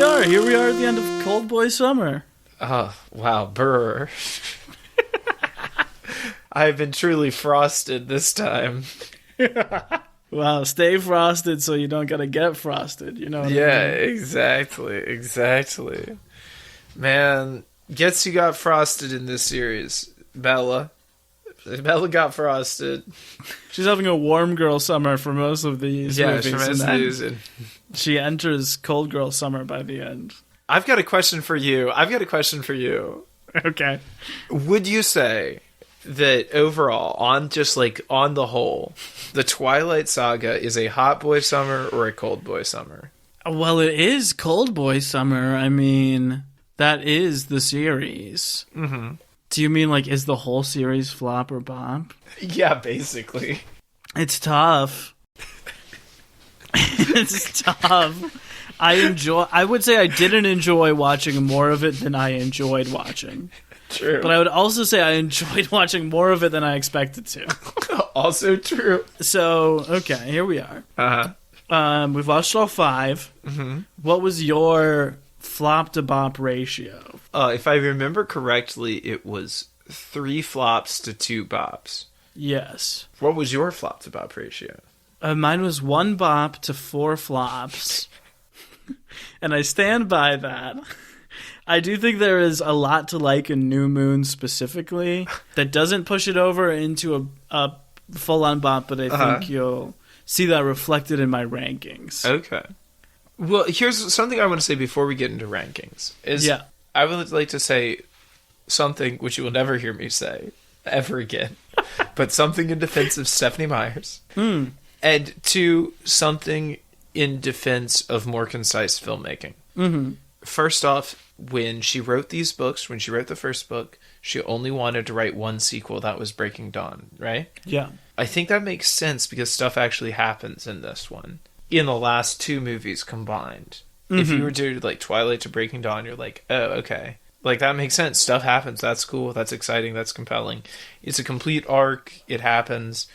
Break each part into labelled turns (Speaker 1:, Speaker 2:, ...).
Speaker 1: are. Here we are at the end of Cold Boy Summer.
Speaker 2: Oh, wow. Brr. I've been truly frosted this time.
Speaker 1: Wow, stay frosted so you don't gotta get frosted. You know what I mean?
Speaker 2: Exactly. Man, guess you got frosted in this series? Bella. Bella got frosted.
Speaker 1: She's having a warm girl summer for most of these movies.
Speaker 2: Yeah, most of these.
Speaker 1: She enters cold girl summer by the end.
Speaker 2: I've got a question for you.
Speaker 1: Okay.
Speaker 2: Would you say that overall, on the whole, the Twilight Saga is a hot boy summer or a cold boy summer?
Speaker 1: Well, it is Cold Boy Summer. I mean, that is the series.
Speaker 2: Mm-hmm.
Speaker 1: Do you mean, like, is the whole series flop or bomb?
Speaker 2: Yeah, basically.
Speaker 1: It's tough. It's tough. I would say I didn't enjoy watching more of it than I enjoyed watching.
Speaker 2: True.
Speaker 1: But I would also say I enjoyed watching more of it than I expected to.
Speaker 2: Also true.
Speaker 1: So, okay, here we are.
Speaker 2: Uh-huh.
Speaker 1: We've watched all 5.
Speaker 2: Mm-hmm.
Speaker 1: What was your flop to bop ratio?
Speaker 2: If I remember correctly, it was 3 flops to 2 bops.
Speaker 1: Yes.
Speaker 2: What was your flop to bop ratio?
Speaker 1: Mine was 1 bop to 4 flops. And I stand by that. I do think there is a lot to like in New Moon specifically that doesn't push it over into a full-on bop, but I think you'll see that reflected in my rankings.
Speaker 2: Okay. Well, here's something I want to say before we get into rankings. I would like to say something which you will never hear me say ever again, but something in defense of Stephanie Myers. And 2, something in defense of more concise filmmaking.
Speaker 1: Mm-hmm.
Speaker 2: First off, when she wrote these books, when she wrote the first book, she only wanted to write 1 sequel. That was Breaking Dawn, right?
Speaker 1: Yeah.
Speaker 2: I think that makes sense because stuff actually happens in this one. In the last 2 movies combined. Mm-hmm. If you were to do like Twilight to Breaking Dawn, you're like, oh, okay. Like, that makes sense. Stuff happens. That's cool. That's exciting. That's compelling. It's a complete arc. It happens.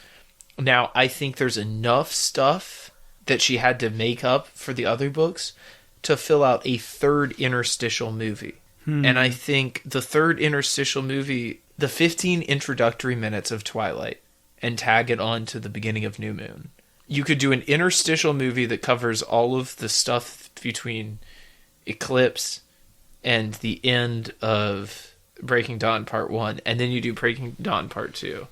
Speaker 2: Now, I think there's enough stuff that she had to make up for the other books to fill out a 3rd interstitial movie. And I think the 3rd interstitial movie, the 15 introductory minutes of Twilight, and tag it on to the beginning of New Moon. You could do an interstitial movie that covers all of the stuff between Eclipse and the end of Breaking Dawn Part 1, and then you do Breaking Dawn Part 2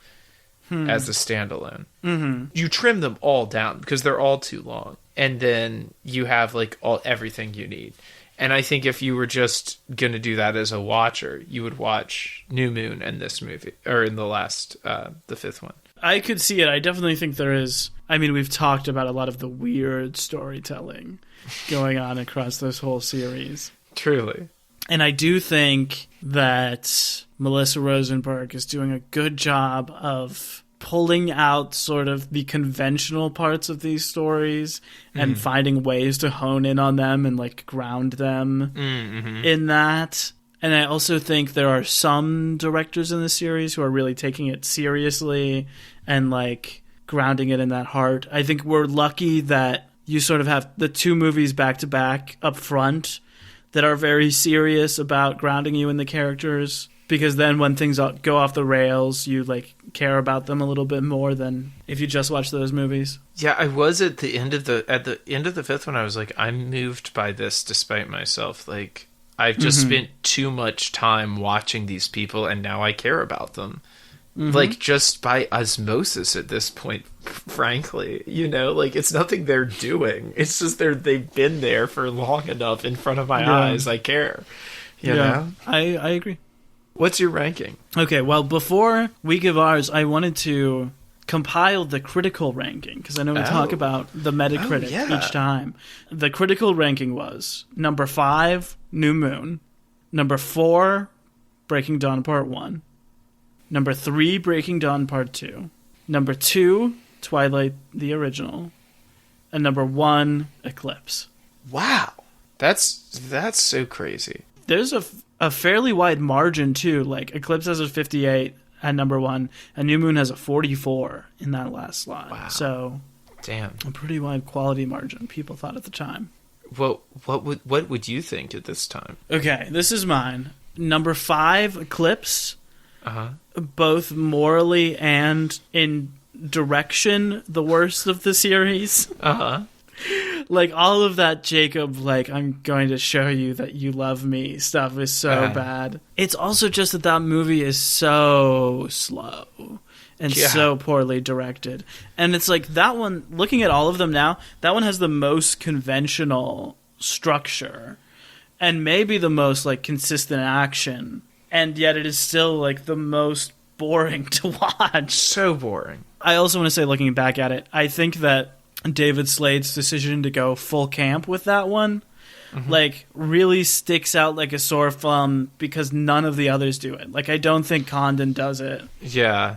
Speaker 2: as a standalone.
Speaker 1: Mm-hmm.
Speaker 2: You trim them all down because they're all too long. And then you have like everything you need. And I think if you were just going to do that as a watcher, you would watch New Moon and this movie, or in the last, the 5th one.
Speaker 1: I could see it. I definitely think there is. I mean, we've talked about a lot of the weird storytelling going on across this whole series.
Speaker 2: Truly.
Speaker 1: And I do think that Melissa Rosenberg is doing a good job of pulling out sort of the conventional parts of these stories and finding ways to hone in on them and like ground them in that. And I also think there are some directors in the series who are really taking it seriously and like grounding it in that heart. I think we're lucky that you sort of have the 2 movies back to back up front that are very serious about grounding you in the characters, because then when things go off the rails, you like care about them a little bit more than if you just watch those movies.
Speaker 2: Yeah, I was at the end of the 5th one. I was like, I'm moved by this despite myself. Like, I've just spent too much time watching these people, and now I care about them. Like, just by osmosis at this point, frankly. You know, like, it's nothing they're doing. It's just they've been there for long enough in front of my eyes. I care. You know?
Speaker 1: I agree.
Speaker 2: What's your ranking?
Speaker 1: Okay, well, before we give ours, I wanted to compile the critical ranking, because I know we talk about the Metacritic each time. The critical ranking was number 5, New Moon. Number 4, Breaking Dawn Part 1. Number 3, Breaking Dawn Part 2. Number 2, Twilight the Original. And number 1, Eclipse.
Speaker 2: Wow. That's so crazy.
Speaker 1: There's a fairly wide margin, too. Like, Eclipse has a 58 at number 1, and New Moon has a 44 in that last slot.
Speaker 2: Wow.
Speaker 1: So,
Speaker 2: damn.
Speaker 1: A pretty wide quality margin, people thought at the time.
Speaker 2: What would you think at this time?
Speaker 1: Okay, this is mine. Number 5, Eclipse.
Speaker 2: Uh-huh.
Speaker 1: Both morally and in direction, the worst of the series.
Speaker 2: Uh-huh.
Speaker 1: Like, all of that Jacob, like, I'm going to show you that you love me stuff is so bad. It's also just that movie is so slow and so poorly directed. And it's like, that one, looking at all of them now, that one has the most conventional structure and maybe the most, like, consistent action. And yet it is still, like, the most boring to watch.
Speaker 2: So boring.
Speaker 1: I also want to say, looking back at it, I think that David Slade's decision to go full camp with that one, like, really sticks out like a sore thumb because none of the others do it. Like, I don't think Condon does it.
Speaker 2: Yeah.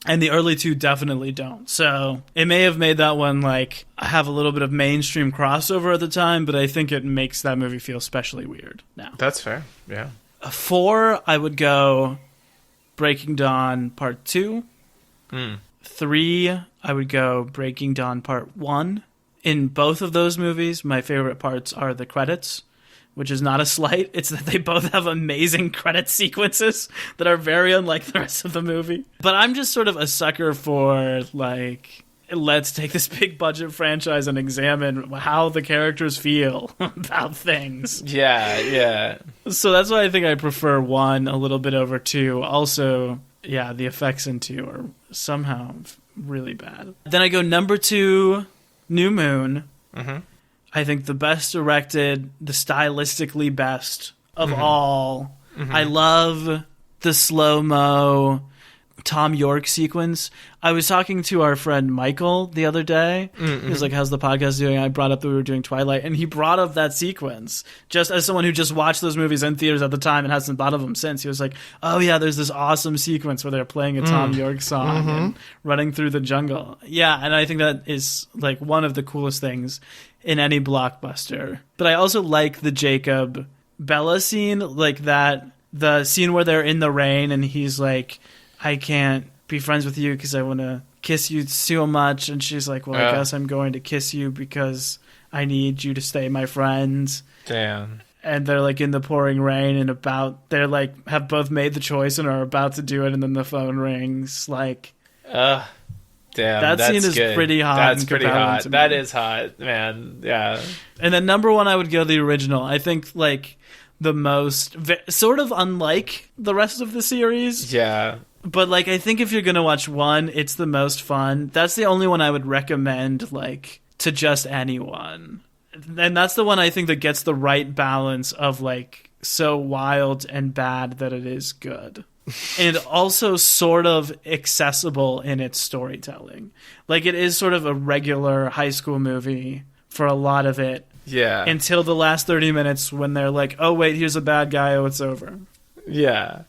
Speaker 1: And the early two definitely don't. So it may have made that one, like, have a little bit of mainstream crossover at the time, but I think it makes that movie feel especially weird now.
Speaker 2: That's fair. Yeah.
Speaker 1: 4, I would go Breaking Dawn Part 2. 3, I would go Breaking Dawn Part 1. In both of those movies, my favorite parts are the credits, which is not a slight. It's that they both have amazing credit sequences that are very unlike the rest of the movie. But I'm just sort of a sucker for, like, let's take this big budget franchise and examine how the characters feel about things.
Speaker 2: Yeah.
Speaker 1: So that's why I think I prefer 1 a little bit over 2. Also, yeah, the effects in 2 are somehow really bad. Then I go number 2, New Moon. I think the best directed, the stylistically best of all. I love the slow-mo Tom York sequence. I was talking to our friend Michael the other day. He was like, how's the podcast doing? I brought up that we were doing Twilight, and he brought up that sequence. Just as someone who just watched those movies in theaters at the time and hasn't thought of them since, he was like, oh yeah, there's this awesome sequence where they're playing a Tom York song and running through the jungle. Yeah, and I think that is, like, one of the coolest things in any blockbuster. But I also like the Jacob Bella scene, like that, the scene where they're in the rain and he's like, I can't be friends with you because I want to kiss you so much. And she's like, well, I guess I'm going to kiss you because I need you to stay my friend.
Speaker 2: Damn.
Speaker 1: And they're, like, in the pouring rain and they're, like, have both made the choice and are about to do it. And then the phone rings. Like,
Speaker 2: damn.
Speaker 1: That scene is
Speaker 2: good.
Speaker 1: pretty hot.
Speaker 2: That's pretty hot. That is hot, man. Yeah.
Speaker 1: And then number 1, I would go the original. I think, like, the most, sort of unlike the rest of the series.
Speaker 2: Yeah.
Speaker 1: But, like, I think if you're going to watch 1, it's the most fun. That's the only one I would recommend, like, to just anyone. And that's the one I think that gets the right balance of, like, so wild and bad that it is good. And also sort of accessible in its storytelling. Like, it is sort of a regular high school movie for a lot of it.
Speaker 2: Yeah.
Speaker 1: Until the last 30 minutes when they're like, oh, wait, here's a bad guy. Oh, it's over.
Speaker 2: Yeah.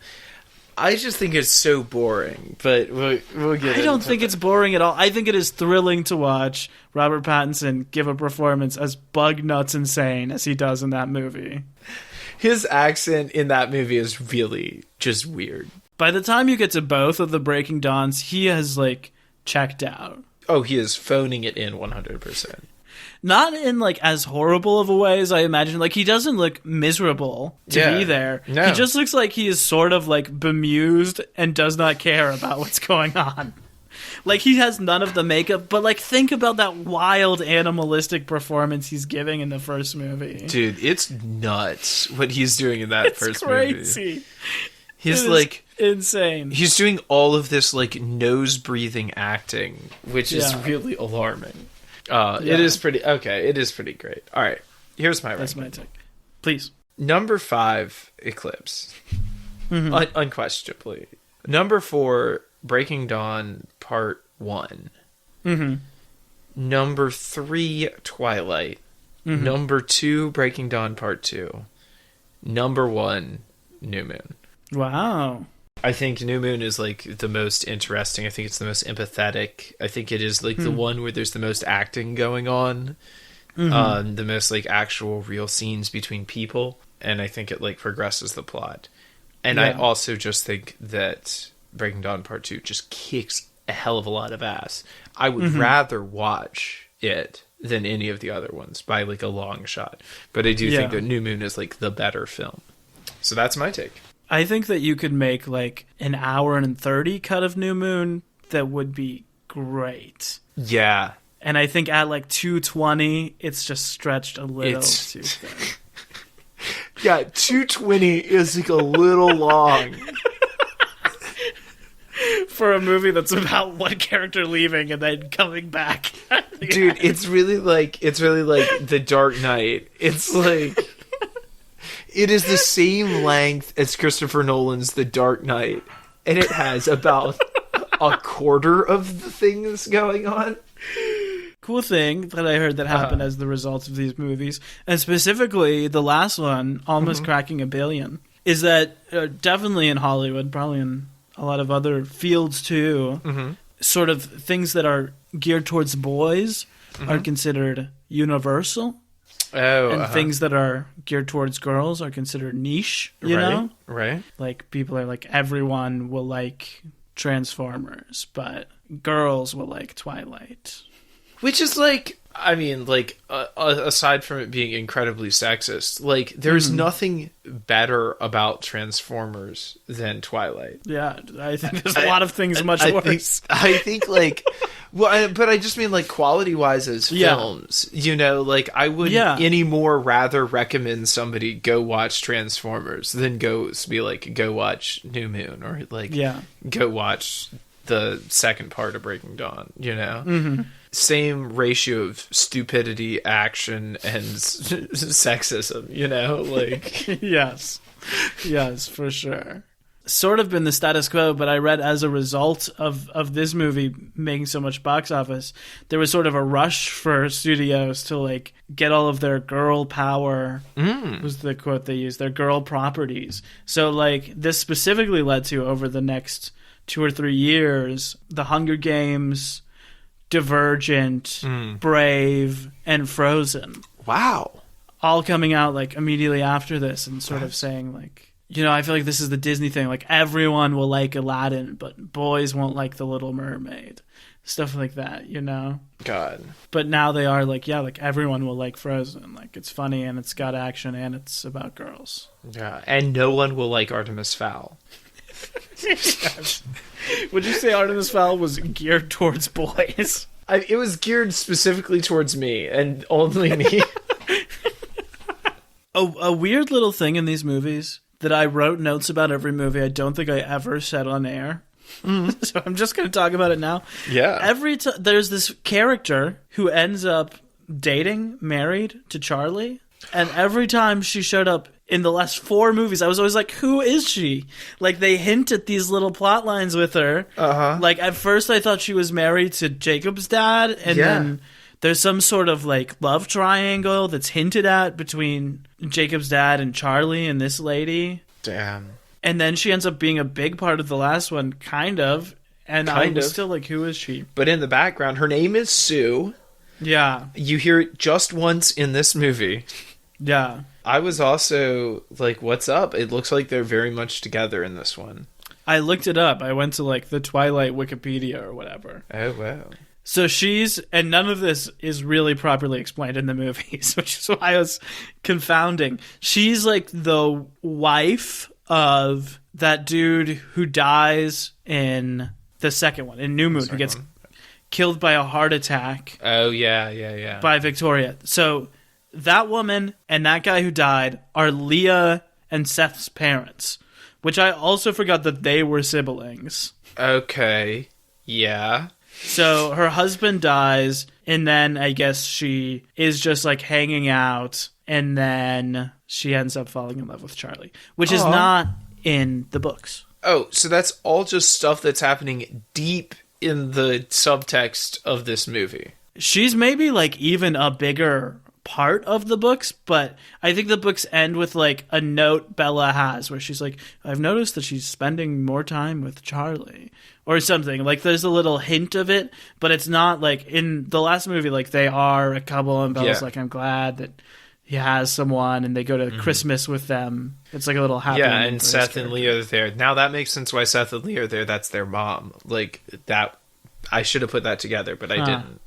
Speaker 2: I just think it's so boring, but we'll get
Speaker 1: I don't think it's boring at all. I think it is thrilling to watch Robert Pattinson give a performance as bug nuts insane as he does in that movie.
Speaker 2: His accent in that movie is really just weird.
Speaker 1: By the time you get to both of the Breaking Dawns, he has, like, checked out.
Speaker 2: Oh, he is phoning it in 100%.
Speaker 1: Not in, like, as horrible of a way as I imagine. Like, he doesn't look miserable to be there.
Speaker 2: No.
Speaker 1: He just looks like he is sort of, like, bemused and does not care about what's going on. Like, he has none of the makeup, but, like, think about that wild animalistic performance he's giving in the first movie.
Speaker 2: Dude, it's nuts what he's doing in that first
Speaker 1: crazy.
Speaker 2: movie. He's, like,
Speaker 1: insane.
Speaker 2: He's doing all of this, like, nose-breathing acting, which is really alarming. It is pretty great. All right, here's my
Speaker 1: That's
Speaker 2: ranking.
Speaker 1: my take. Please.
Speaker 2: Number 5, Eclipse. Unquestionably. Number 4, Breaking Dawn Part 1. Number 3, Twilight. Number 2, Breaking Dawn Part 2. Number 1, New Moon.
Speaker 1: Wow.
Speaker 2: I think New Moon is, like, the most interesting. I think it's the most empathetic. I think it is, like, the one where there's the most acting going on. The most, like, actual real scenes between people. And I think it, like, progresses the plot. And I also just think that Breaking Dawn Part 2 just kicks a hell of a lot of ass. I would rather watch it than any of the other ones by like a long shot. But I do think that New Moon is like the better film. So that's my take.
Speaker 1: I think that you could make like an hour and 30 cut of New Moon that would be great.
Speaker 2: Yeah.
Speaker 1: And I think at like 2:20, it's just stretched a little too thin.
Speaker 2: Yeah, 2:20 is like a little long.
Speaker 1: For a movie that's about one character leaving and then coming back.
Speaker 2: Dude, it's really like The Dark Knight. It's like it is the same length as Christopher Nolan's The Dark Knight, and it has about a quarter of the things going on.
Speaker 1: Cool thing that I heard that happened as the result of these movies, and specifically the last one, almost cracking $1 billion, is that definitely in Hollywood, probably in a lot of other fields too, sort of things that are geared towards boys are considered universal.
Speaker 2: Oh,
Speaker 1: and things that are geared towards girls are considered niche, you know?
Speaker 2: Right.
Speaker 1: Like, people are like, everyone will like Transformers, but girls will like Twilight.
Speaker 2: Which is like, I mean, like, aside from it being incredibly sexist, like, there's nothing better about Transformers than Twilight.
Speaker 1: Yeah, I think there's a lot of things much worse.
Speaker 2: I think, like, well, but I just mean, like, quality-wise as films, you know, like, I wouldn't any more rather recommend somebody go watch Transformers than go watch New Moon, or, like, go watch the second part of Breaking Dawn, you know? Same ratio of stupidity, action, and sexism, you know? Like,
Speaker 1: yes, for sure. Sort of been the status quo, but I read as a result of this movie making so much box office, there was sort of a rush for studios to like get all of their girl power, was the quote they used, their girl properties. So like this specifically led to, over the next 2 or 3 years, The Hunger Games, Divergent, Brave, and Frozen.
Speaker 2: Wow.
Speaker 1: All coming out like immediately after this and sort of saying like, you know, I feel like this is the Disney thing. Like, everyone will like Aladdin, but boys won't like The Little Mermaid. Stuff like that, you know?
Speaker 2: God.
Speaker 1: But now they are like, yeah, like everyone will like Frozen. Like, it's funny and it's got action and it's about girls.
Speaker 2: Yeah, and no one will like Artemis Fowl.
Speaker 1: Would you say Artemis Fowl was geared towards boys?
Speaker 2: It was geared specifically towards me, and only me.
Speaker 1: A weird little thing in these movies that I wrote notes about every movie I don't think I ever said on air. So I'm just going to talk about it now.
Speaker 2: Yeah.
Speaker 1: Every time there's this character who ends up married to Charlie, and every time she showed up in the last 4 movies, I was always like, who is she? Like, they hint at these little plot lines with her. Like, at first I thought she was married to Jacob's dad, and then there's some sort of, like, love triangle that's hinted at between Jacob's dad and Charlie and this lady.
Speaker 2: Damn.
Speaker 1: And then she ends up being a big part of the last one, kind of. And I was still like, who is she?
Speaker 2: But in the background, her name is Sue.
Speaker 1: Yeah.
Speaker 2: You hear it just once in this movie.
Speaker 1: Yeah.
Speaker 2: I was also like, what's up? It looks like they're very much together in this one.
Speaker 1: I looked it up. I went to, like, the Twilight Wikipedia or whatever.
Speaker 2: Oh, wow.
Speaker 1: So and none of this is really properly explained in the movies, which is why I was confounding. She's, like, the wife of that dude who dies in the second one, in New Moon, who gets killed by a heart attack.
Speaker 2: Oh, yeah.
Speaker 1: By Victoria. So that woman and that guy who died are Leah and Seth's parents, which I also forgot that they were siblings.
Speaker 2: Okay. Yeah.
Speaker 1: So her husband dies, and then I guess she is just like hanging out, and then she ends up falling in love with Charlie, which is not in the books.
Speaker 2: Oh, so that's all just stuff that's happening deep in the subtext of this movie.
Speaker 1: She's maybe like even a bigger part of the books, but I think the books end with like a note Bella has where she's like, I've noticed that she's spending more time with Charlie or something. Like, there's a little hint of it, but it's not like in the last movie, like they are a couple and Bella's like, I'm glad that he has someone, and they go to Christmas with them. It's like a little happy.
Speaker 2: Yeah, and Seth and Leah are there. Now that makes sense why Seth and Leah are there. That's their mom. Like, that, I should have put that together, but I didn't.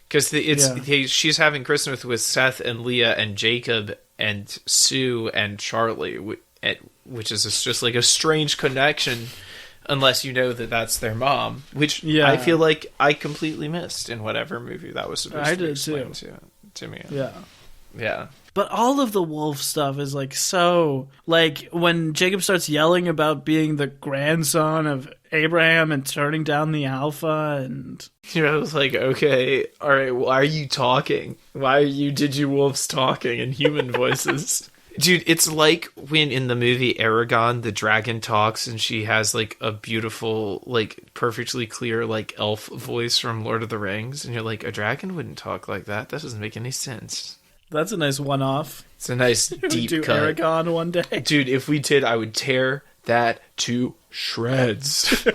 Speaker 2: Because she's having Christmas with Seth and Leah and Jacob and Sue and Charlie, which is just like a strange connection, unless you know that that's their mom, which I feel like I completely missed in whatever movie that was supposed to be explained to me. Yeah.
Speaker 1: But all of the wolf stuff is like so, like when Jacob starts yelling about being the grandson of Abraham and turning down the alpha, and
Speaker 2: I was like, okay, all right, why are you talking? Why are you wolves talking in human voices? Dude, it's like when in the movie Aragon, the dragon talks and she has like a beautiful, like perfectly clear, like elf voice from Lord of the Rings. And you're like, a dragon wouldn't talk like that. That doesn't make any sense.
Speaker 1: That's a nice one-off.
Speaker 2: It's a nice deep
Speaker 1: do
Speaker 2: cut.
Speaker 1: Aragon one day.
Speaker 2: Dude, if we did, I would tear that to shreds.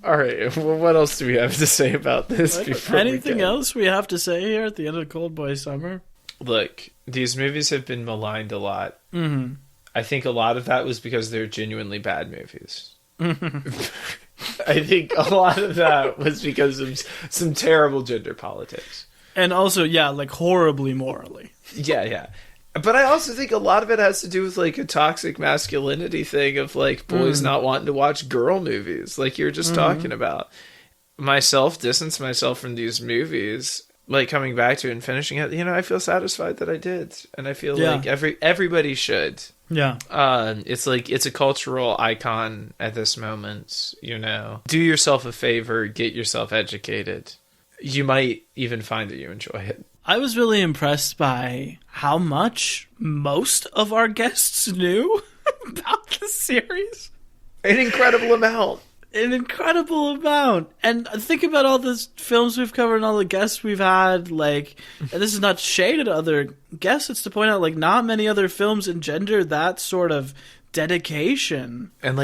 Speaker 2: All right, well, what else do we have to say about this?
Speaker 1: Anything else we have to say here at the end of Cold Boy Summer?
Speaker 2: Look, these movies have been maligned a lot. Mm-hmm. I think a lot of that was because they're genuinely bad movies. I think a lot of that was because of some terrible gender politics.
Speaker 1: And also, like horribly morally.
Speaker 2: Yeah. But I also think a lot of it has to do with like a toxic masculinity thing of like boys not wanting to watch girl movies, like you're just talking about. Myself distance myself from these movies, like coming back to it and finishing it. I feel satisfied that I did, and I feel like everybody should.
Speaker 1: Yeah.
Speaker 2: It's like it's a cultural icon at this moment. Do yourself a favor, get yourself educated. You might even find that you enjoy it.
Speaker 1: I was really impressed by how much most of our guests knew about the series.
Speaker 2: An incredible amount.
Speaker 1: And think about all the films we've covered and all the guests we've had. Like, and this is not shade at other guests. It's to point out, like, not many other films engender that sort of dedication. And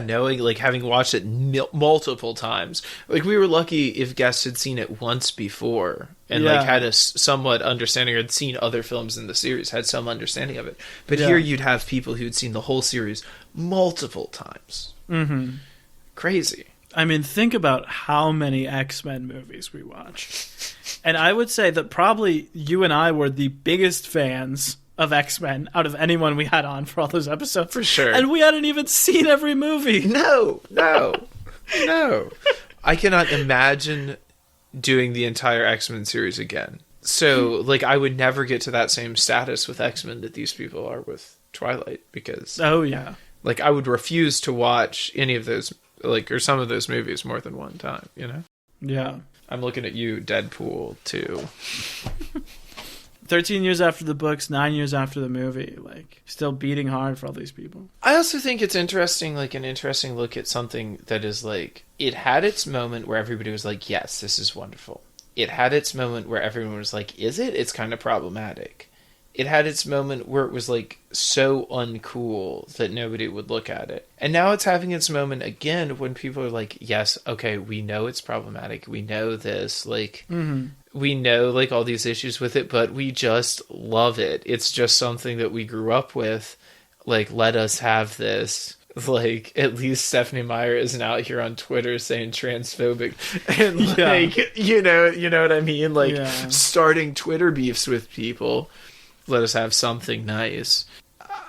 Speaker 2: knowing, like, having watched it multiple times, like, we were lucky if guests had seen it once before and like had a somewhat understanding, or had seen other films in the series, had some understanding of it. But here you'd have people who'd seen the whole series multiple times. Crazy.
Speaker 1: I mean, think about how many X-Men movies we watched. And I would say that probably you and I were the biggest fans of X-Men out of anyone we had on for all those episodes.
Speaker 2: For sure.
Speaker 1: And we hadn't even seen every movie.
Speaker 2: No. I cannot imagine doing the entire X-Men series again. So, like, I would never get to that same status with X-Men that these people are with Twilight, because...
Speaker 1: Oh, yeah.
Speaker 2: Like, I would refuse to watch any of those, like, or some of those movies more than one time,
Speaker 1: Yeah.
Speaker 2: I'm looking at you, Deadpool 2.
Speaker 1: 13 years after the books, 9 years after the movie, like, still beating hard for all these people.
Speaker 2: I also think it's interesting, like, an interesting look at something that is, like, it had its moment where everybody was like, yes, this is wonderful. It had its moment where everyone was like, is it? It's kind of problematic. It had its moment where it was, like, so uncool that nobody would look at it. And now it's having its moment again when people are like, yes, okay, we know it's problematic. We know this, like... We know, like, all these issues with it, but we just love it. It's just something that we grew up with. Like, let us have this. Like, at least Stephanie Meyer isn't out here on Twitter saying transphobic. And, like, you know what I mean? Like, starting Twitter beefs with people. Let us have something nice.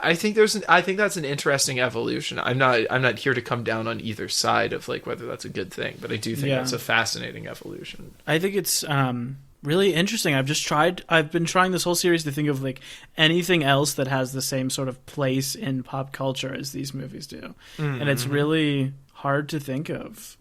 Speaker 2: I think that's an interesting evolution. I'm not here to come down on either side of, like, whether that's a good thing, but I do think that's a fascinating evolution.
Speaker 1: I think it's really interesting. I've been trying this whole series to think of, like, anything else that has the same sort of place in pop culture as these movies do. And it's really hard to think of,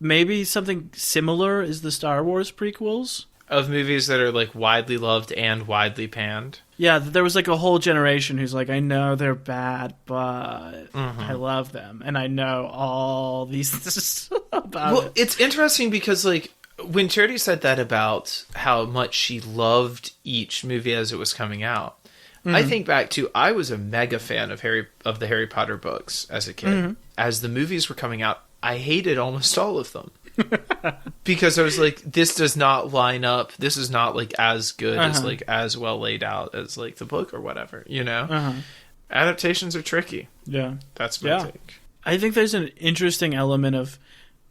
Speaker 1: Maybe something similar is the Star Wars prequels.
Speaker 2: Of movies that are, like, widely loved and widely panned.
Speaker 1: Yeah, there was, like, a whole generation who's like, I know they're bad, but I love them. And I know all these things about it.
Speaker 2: It's interesting because, like, when Charity said that about how much she loved each movie as it was coming out, I think back to, I was a mega fan of the Harry Potter books as a kid. As the movies were coming out, I hated almost all of them. Because I was like, this does not line up. This is not, like, as good as, like, as well laid out as, like, the book or whatever, Adaptations are tricky.
Speaker 1: Yeah.
Speaker 2: That's my take.
Speaker 1: I think there's an interesting element of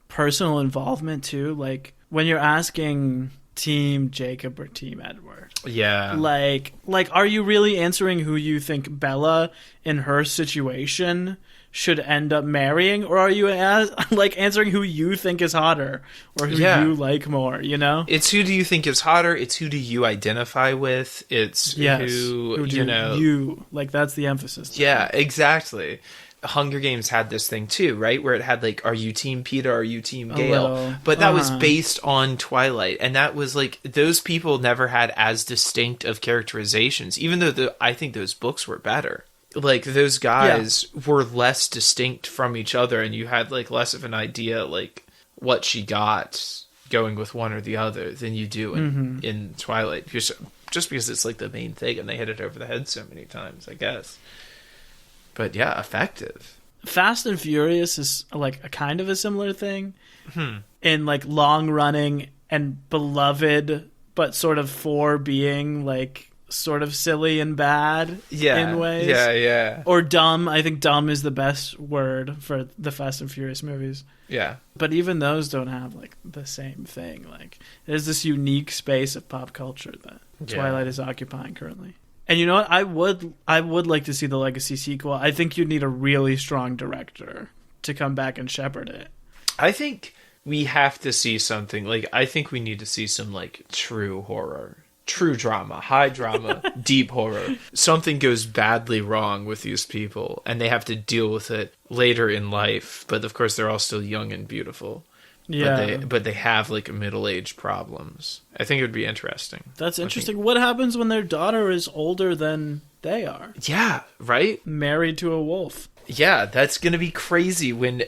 Speaker 1: personal involvement too. Like, when you're asking Team Jacob or Team Edward,
Speaker 2: Yeah.
Speaker 1: like, are you really answering who you think Bella in her situation should end up marrying, or are you answering who you think is hotter or who you like more? You know,
Speaker 2: it's who do you think is hotter? It's who do you identify with? It's who do
Speaker 1: you like. That's the emphasis.
Speaker 2: Yeah, exactly. Hunger Games had this thing too, right? Where it had like, are you Team Peeta? Are you Team Gale? But that was based on Twilight, and that was like those people never had as distinct of characterizations, even though I think those books were better. Like those guys were less distinct from each other, and you had like less of an idea like what she got going with one or the other than you do in Twilight, just because it's like the main thing, and they hit it over the head so many times, I guess. But yeah, effective.
Speaker 1: Fast and Furious is like a kind of a similar thing in like long running and beloved, but sort of for being like sort of silly and bad in ways.
Speaker 2: Yeah.
Speaker 1: Or dumb. I think dumb is the best word for the Fast and Furious movies.
Speaker 2: Yeah.
Speaker 1: But even those don't have like the same thing. Like there's this unique space of pop culture that Twilight is occupying currently. And you know what? I would like to see the Legacy sequel. I think you'd need a really strong director to come back and shepherd it.
Speaker 2: I think we have to see something. Like, I think we need to see some, like, true horror. True drama. High drama. Deep horror. Something goes badly wrong with these people, and they have to deal with it later in life. But, of course, they're all still young and beautiful. Yeah. But they have, like, middle-aged problems. I think it would be interesting.
Speaker 1: That's interesting. What happens when their daughter is older than they are?
Speaker 2: Yeah, right?
Speaker 1: Married to a wolf.
Speaker 2: Yeah, that's going to be crazy when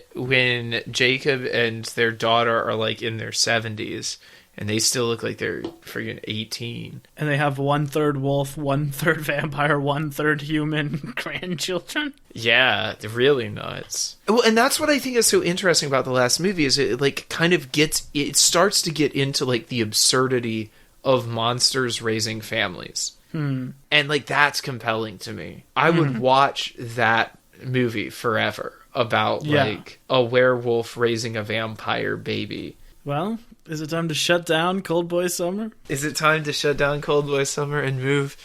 Speaker 2: Jacob and their daughter are, like, in their 70s, and they still look like they're friggin' 18.
Speaker 1: And they have 1/3 wolf, 1/3 vampire, 1/3 human grandchildren.
Speaker 2: Yeah, they're really nuts. Well, and that's what I think is so interesting about the last movie is it like kind of it starts to get into like the absurdity of monsters raising families. And like that's compelling to me. I would watch that movie forever about like a werewolf raising a vampire baby.
Speaker 1: Well, is it time to shut down Cold Boy Summer?
Speaker 2: Is it time to shut down Cold Boy Summer and move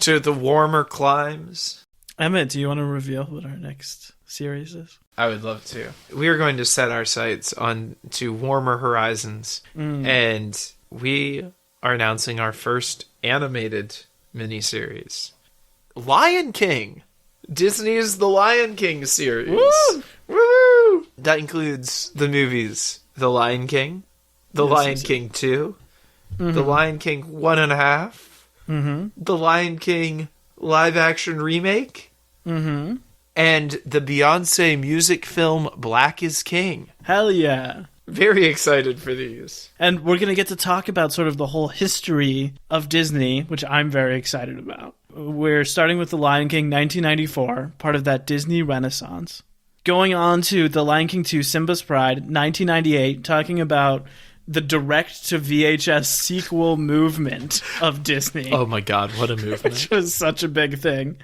Speaker 2: to the warmer climes?
Speaker 1: Emmett, do you want to reveal what our next series is?
Speaker 2: I would love to. We are going to set our sights on to warmer horizons, and we are announcing our first animated miniseries, Lion King. Disney's The Lion King series.
Speaker 1: Woo!
Speaker 2: Woo! That includes the movies The Lion King, The Lion King 2, The Lion King 1.5, The Lion King live-action remake, and the Beyonce music film Black is King.
Speaker 1: Hell yeah.
Speaker 2: Very excited for these.
Speaker 1: And we're going to get to talk about sort of the whole history of Disney, which I'm very excited about. We're starting with The Lion King 1994, part of that Disney Renaissance. Going on to The Lion King 2 Simba's Pride 1998, talking about the direct-to-VHS sequel movement of Disney.
Speaker 2: Oh my god, what a movement.
Speaker 1: Which was such a big thing.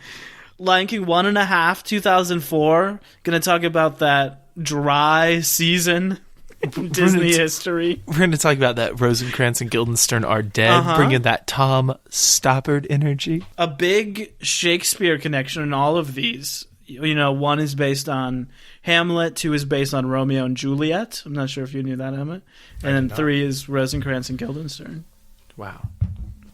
Speaker 1: Lion King 1.5, 2004. Going to talk about that dry season in Disney history.
Speaker 2: We're going to talk about that Rosencrantz and Guildenstern are dead, bringing that Tom Stoppard energy.
Speaker 1: A big Shakespeare connection in all of these. You know, 1 is based on Hamlet, 2 is based on Romeo and Juliet. I'm not sure if you knew that, Emmett. And then 3 is Rosencrantz and Guildenstern.
Speaker 2: Wow.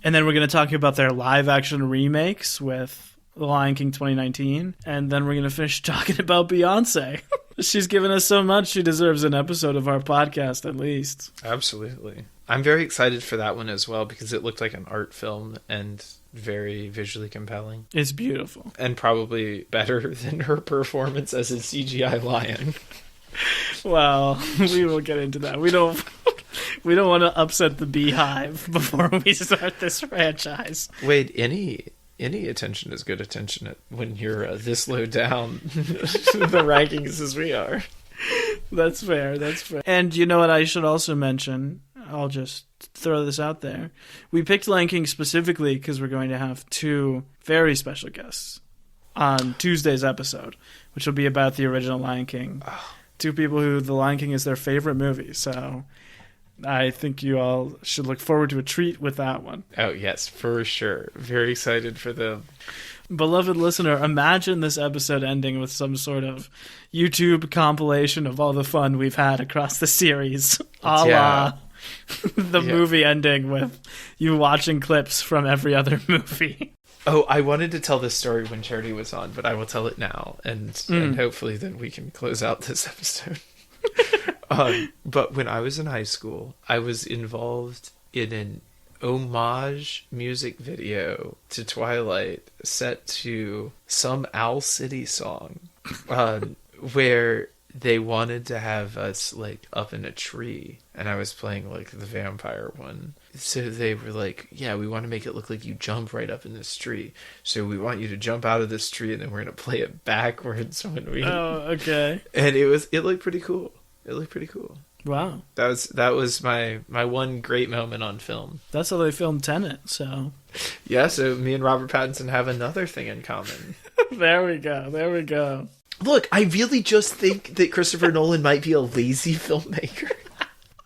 Speaker 1: And then we're going to talk about their live-action remakes with The Lion King 2019. And then we're going to finish talking about Beyonce. She's given us so much, she deserves an episode of our podcast at least.
Speaker 2: Absolutely. I'm very excited for that one as well because it looked like an art film and very visually compelling.
Speaker 1: It's beautiful.
Speaker 2: And probably better than her performance as a CGI lion.
Speaker 1: Well, we will get into that. We don't want to upset the beehive before we start this franchise.
Speaker 2: Wait, any attention is good attention when you're this low down the rankings as we are.
Speaker 1: That's fair. And you know what I should also mention? I'll just throw this out there. We picked Lion King specifically because we're going to have 2 very special guests on Tuesday's episode, which will be about the original Lion King. 2 people who The Lion King is their favorite movie. So I think you all should look forward to a treat with that one.
Speaker 2: Oh, yes, for sure. Very excited for them.
Speaker 1: Beloved listener, imagine this episode ending with some sort of YouTube compilation of all the fun we've had across the series, a la the movie ending with you watching clips from every other movie.
Speaker 2: Oh, I wanted to tell this story when Charity was on, but I will tell it now, and hopefully then we can close out this episode. But when I was in high school, I was involved in an homage music video to Twilight set to some Owl City song, where they wanted to have us like up in a tree, and I was playing like the vampire one. So they were like, yeah, we want to make it look like you jump right up in this tree. So we want you to jump out of this tree, and then we're going to play it backwards when we...
Speaker 1: Oh, okay.
Speaker 2: And it looked pretty cool. It looked pretty cool.
Speaker 1: Wow.
Speaker 2: That was my one great moment on film.
Speaker 1: That's how they filmed Tenet, so...
Speaker 2: Yeah, so me and Robert Pattinson have another thing in common.
Speaker 1: There we go.
Speaker 2: Look, I really just think that Christopher Nolan might be a lazy filmmaker.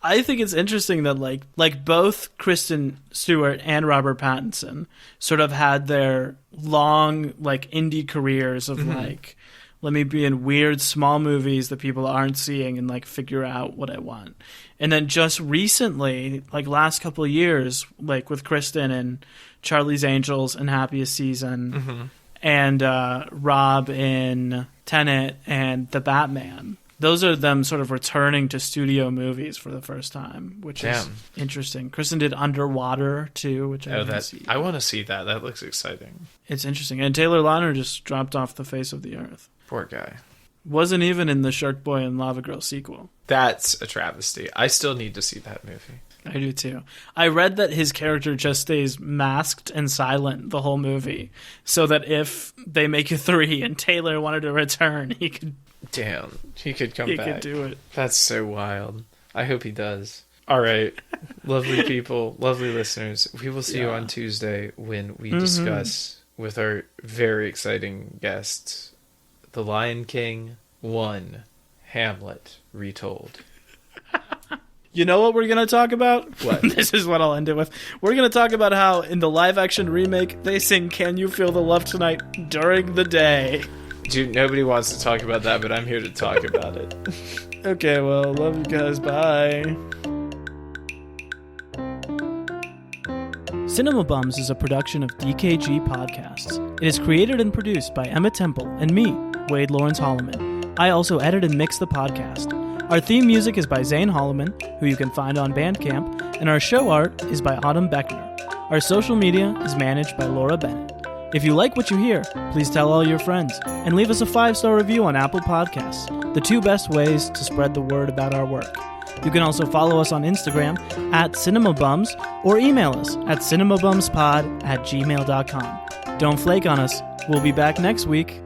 Speaker 1: I think it's interesting that like both Kristen Stewart and Robert Pattinson sort of had their long like indie careers of like, let me be in weird small movies that people aren't seeing and like figure out what I want. And then just recently, like last couple of years, like with Kristen and Charlie's Angels and Happiest Season and Rob in Tenet and The Batman. Those are them sort of returning to studio movies for the first time, which is interesting. Kristen did Underwater, too, which I haven't seen.
Speaker 2: I want to see that. That looks exciting.
Speaker 1: It's interesting. And Taylor Lautner just dropped off the face of the earth.
Speaker 2: Poor guy.
Speaker 1: Wasn't even in the Shark Boy and Lava Girl sequel.
Speaker 2: That's a travesty. I still need to see that movie.
Speaker 1: I do, too. I read that his character just stays masked and silent the whole movie, so that if they make a 3 and Taylor wanted to return, he could...
Speaker 2: Damn, he could come back.
Speaker 1: He could do it.
Speaker 2: That's so wild. I hope he does. All right, lovely people, lovely listeners. We will see you on Tuesday when we discuss with our very exciting guests The Lion King 1, Hamlet Retold.
Speaker 1: You know what we're going to talk about?
Speaker 2: What?
Speaker 1: This is what I'll end it with. We're going to talk about how in the live-action remake, they sing Can You Feel the Love Tonight during the day.
Speaker 2: Dude, nobody wants to talk about that, but I'm here to talk about it.
Speaker 1: Okay, well, love you guys. Bye. Cinema Bums is a production of DKG Podcasts. It is created and produced by Emma Temple and me, Wade Lawrence Holloman. I also edit and mix the podcast. Our theme music is by Zane Holloman, who you can find on Bandcamp, and our show art is by Autumn Beckner. Our social media is managed by Laura Bennett. If you like what you hear, please tell all your friends, and leave us a 5-star review on Apple Podcasts, the 2 best ways to spread the word about our work. You can also follow us on Instagram @CinemaBums or email us at cinemabumspod@gmail.com. Don't flake on us. We'll be back next week.